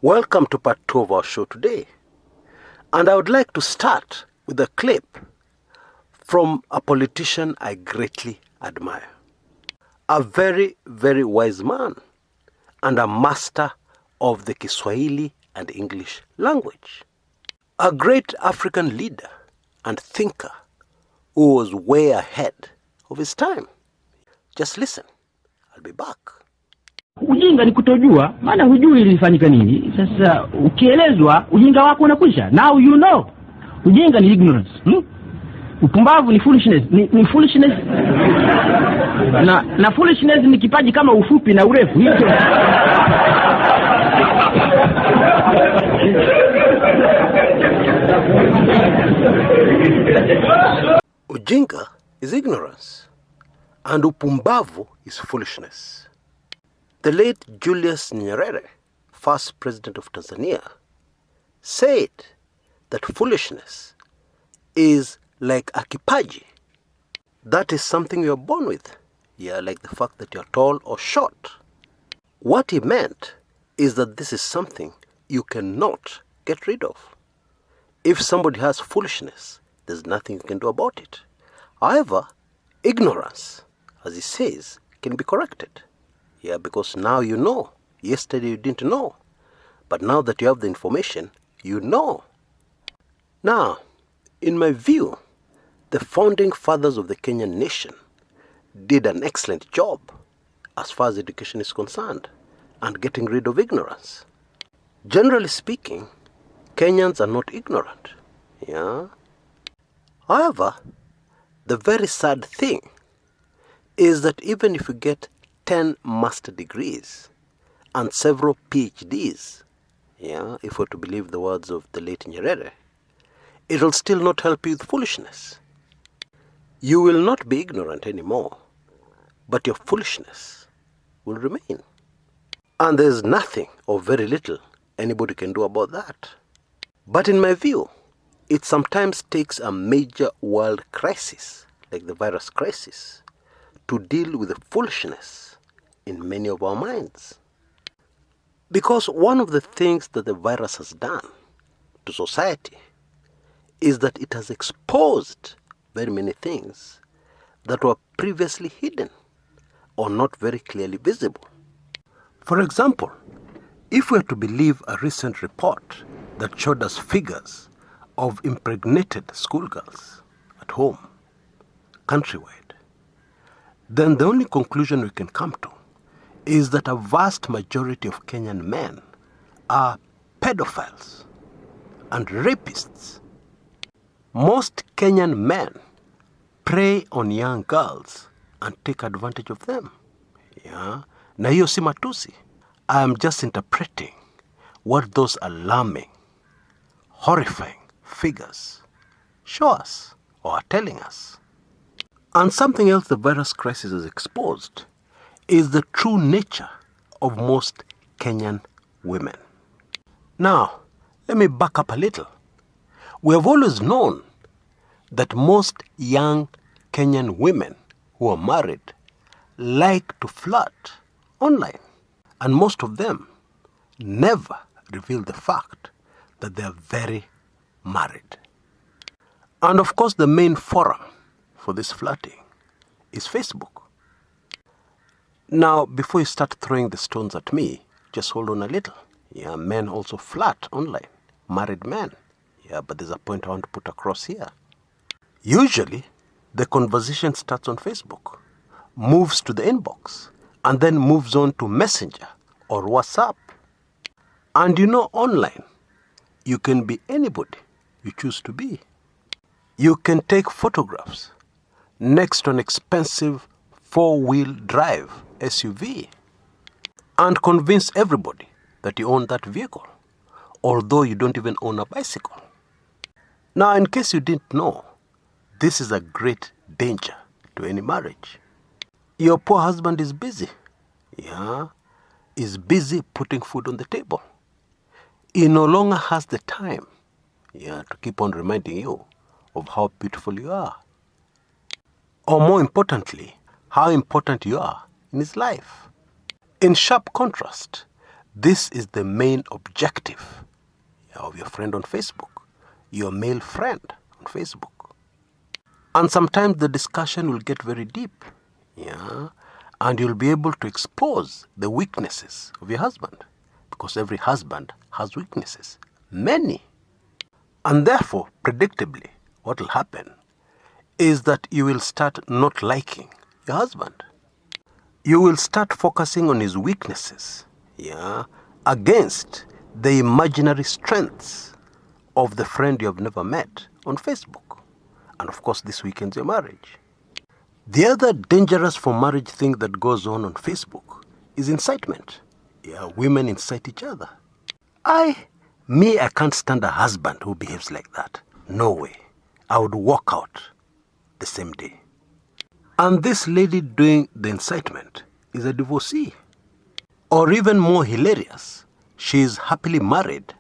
Welcome to part 2 of our show today. And I would like to start with a clip from a politician I greatly admire. A very, very wise man and a master of the Kiswahili and English language. A great African leader and thinker who was way ahead of his time. Just listen. I'll be back. Ujinga ni kutojua, maana hujui ilifanyika nini. Sasa ukielezwa ujinga wako unakwisha. Now you know. Ujinga ni ignorance. Upumbavu ni foolishness. Ni foolishness. Na foolishness ni kipaji kama ufupi na urefu. Hicho. Ujinga is ignorance and upumbavu is foolishness. The late Julius Nyerere, first president of Tanzania, said that foolishness is like a kipaji. That is something you are born with. Yeah, like the fact that you are tall or short. What he meant is that this is something you cannot get rid of. If somebody has foolishness, there's nothing you can do about it. However, ignorance, as he says, can be corrected. Yeah, because now you know. Yesterday you didn't know. But now that you have the information, you know. Now, in my view, the founding fathers of the Kenyan nation did an excellent job as far as education is concerned and getting rid of ignorance. Generally speaking, Kenyans are not ignorant. Yeah. However, the very sad thing is that even if you get 10 master degrees and several PhDs, yeah, if we're to believe the words of the late Nyerere, it will still not help you with foolishness. You will not be ignorant anymore, but your foolishness will remain. And there's nothing or very little anybody can do about that. But in my view, it sometimes takes a major world crisis, like the virus crisis, to deal with the foolishness in many of our minds. Because one of the things that the virus has done to society is that it has exposed very many things that were previously hidden or not very clearly visible. For example, if we are to believe a recent report that showed us figures of impregnated schoolgirls at home, countrywide, then the only conclusion we can come to is that a vast majority of Kenyan men are pedophiles and rapists. Most Kenyan men prey on young girls and take advantage of them. Yeah? Na hiyo si matusi. I am just interpreting what those alarming, horrifying figures show us or are telling us. And something else the virus crisis has exposed is the true nature of most Kenyan women. Now, let me back up a little. We have always known that most young Kenyan women who are married like to flirt online. And most of them never reveal the fact that they are very married. And of course, the main forum for this flirting is Facebook. Now, before you start throwing the stones at me, just hold on a little. Yeah, men also flirt online. Married men. Yeah, but there's a point I want to put across here. Usually, the conversation starts on Facebook, moves to the inbox, and then moves on to Messenger or WhatsApp. And you know, online, you can be anybody you choose to be. You can take photographs next to an expensive 4-wheel drive SUV and convince everybody that you own that vehicle, although you don't even own a bicycle. Now, in case you didn't know, this is a great danger to any marriage. Your poor husband is busy. Yeah, is busy putting food on the table. He no longer has the time, to keep on reminding you of how beautiful you are. Or more importantly, how important you are in his life. In sharp contrast, This is the main objective of your friend on Facebook, your male friend on Facebook. And sometimes the discussion will get very deep, and you'll be able to expose the weaknesses of your husband, because every husband has weaknesses, many. And therefore, predictably, what will happen is that you will start not liking your husband. You will start focusing on his weaknesses, against the imaginary strengths of the friend you have never met on Facebook. And of course, this weakens your marriage. The other dangerous for marriage thing that goes on Facebook is incitement. Women incite each other. I can't stand a husband who behaves like that. No way. I would walk out the same day. And this lady doing the incitement is a divorcee. Or even more hilarious, she is happily married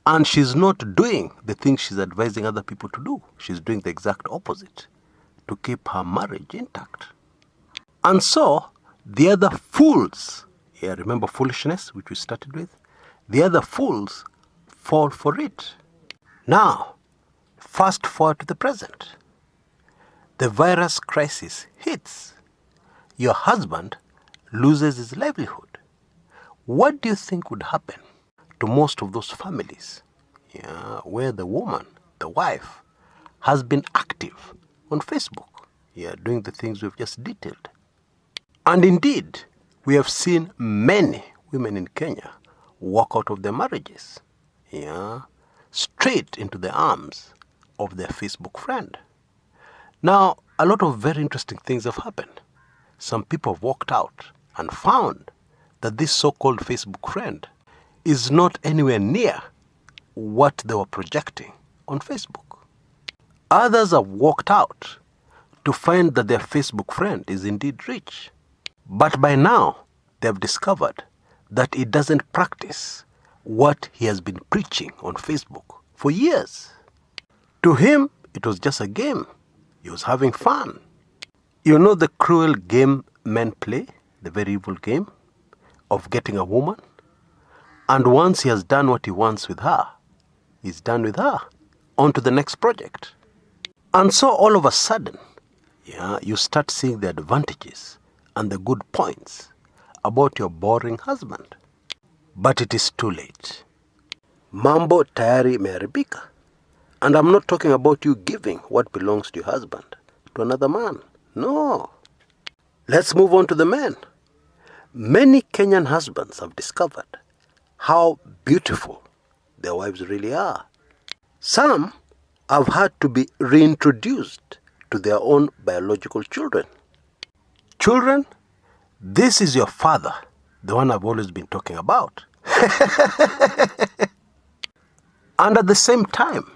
and she's not doing the things she's advising other people to do. She's doing the exact opposite to keep her marriage intact. And so, the other fools, remember foolishness, which we started with? The other fools fall for it. Now, fast forward to the present. The virus crisis hits. Your husband loses his livelihood. What do you think would happen to most of those families where the woman, the wife, has been active on Facebook, doing the things we've just detailed? And indeed, we have seen many women in Kenya walk out of their marriages, straight into the arms of their Facebook friend. Now, a lot of very interesting things have happened. Some people have walked out and found that this so-called Facebook friend is not anywhere near what they were projecting on Facebook. Others have walked out to find that their Facebook friend is indeed rich. But by now, they have discovered that he doesn't practice what he has been preaching on Facebook for years. To him, it was just a game. He was having fun. You know the cruel game men play, the very evil game of getting a woman? And once he has done what he wants with her, he's done with her. On to the next project. And so all of a sudden, you start seeing the advantages and the good points about your boring husband. But it is too late. Mambo tayari imeharibika. And I'm not talking about you giving what belongs to your husband to another man. No. Let's move on to the men. Many Kenyan husbands have discovered how beautiful their wives really are. Some have had to be reintroduced to their own biological children. Children, this is your father, the one I've always been talking about. And at the same time,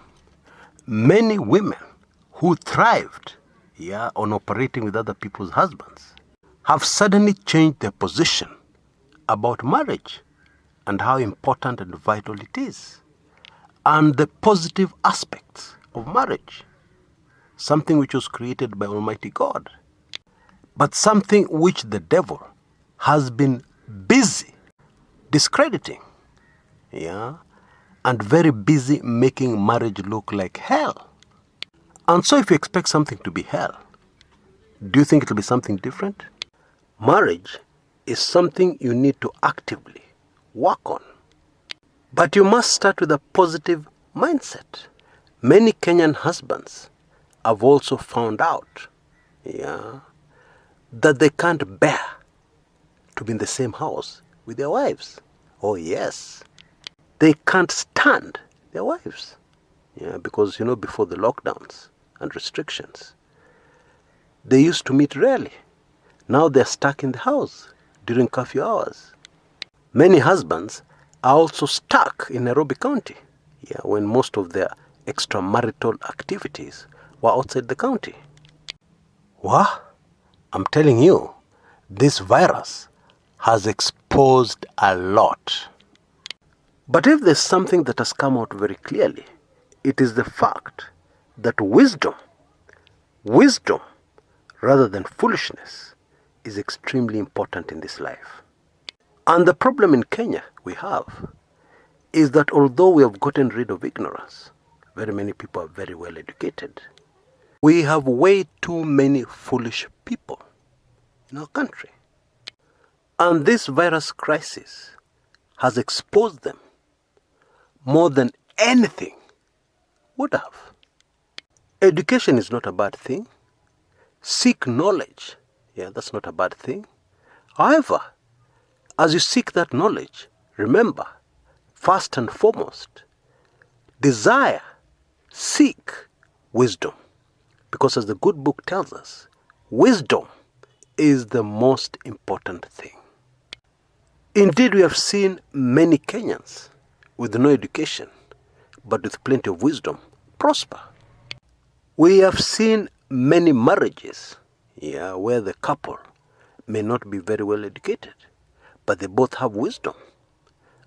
many women who thrived on operating with other people's husbands have suddenly changed their position about marriage and how important and vital it is, and the positive aspects of marriage, something which was created by Almighty God, but something which the devil has been busy discrediting, and very busy making marriage look like hell. And so if you expect something to be hell, do you think it will be something different? Marriage is something you need to actively work on. But you must start with a positive mindset. Many Kenyan husbands have also found out that they can't bear to be in the same house with their wives. Oh yes, they can't stand their wives. Because before the lockdowns and restrictions, they used to meet rarely. Now they're stuck in the house during curfew hours. Many husbands are also stuck in Nairobi County, when most of their extramarital activities were outside the county. I'm telling you, this virus has exposed a lot. But if there's something that has come out very clearly, it is the fact that wisdom rather than foolishness is extremely important in this life. And the problem in Kenya we have is that although we have gotten rid of ignorance, very many people are very well educated. We have way too many foolish people in our country. And this virus crisis has exposed them more than anything would have. Education is not a bad thing. Seek knowledge. Yeah, that's not a bad thing. However, as you seek that knowledge, remember, first and foremost, desire, seek wisdom. Because as the good book tells us, wisdom is the most important thing. Indeed, we have seen many Kenyans with no education, but with plenty of wisdom, prosper. We have seen many marriages, where the couple may not be very well educated, but they both have wisdom.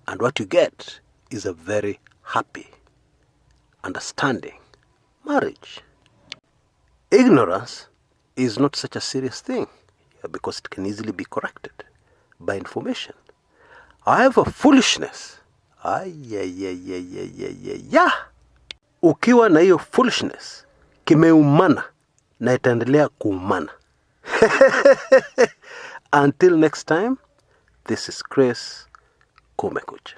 And what you get is a very happy, understanding marriage. Ignorance is not such a serious thing, because it can easily be corrected by information. However, foolishness, ukiwa na hiyo foolishness, kimeumana na itaendelea kuumana. Until next time, this is Chris Kumekucha.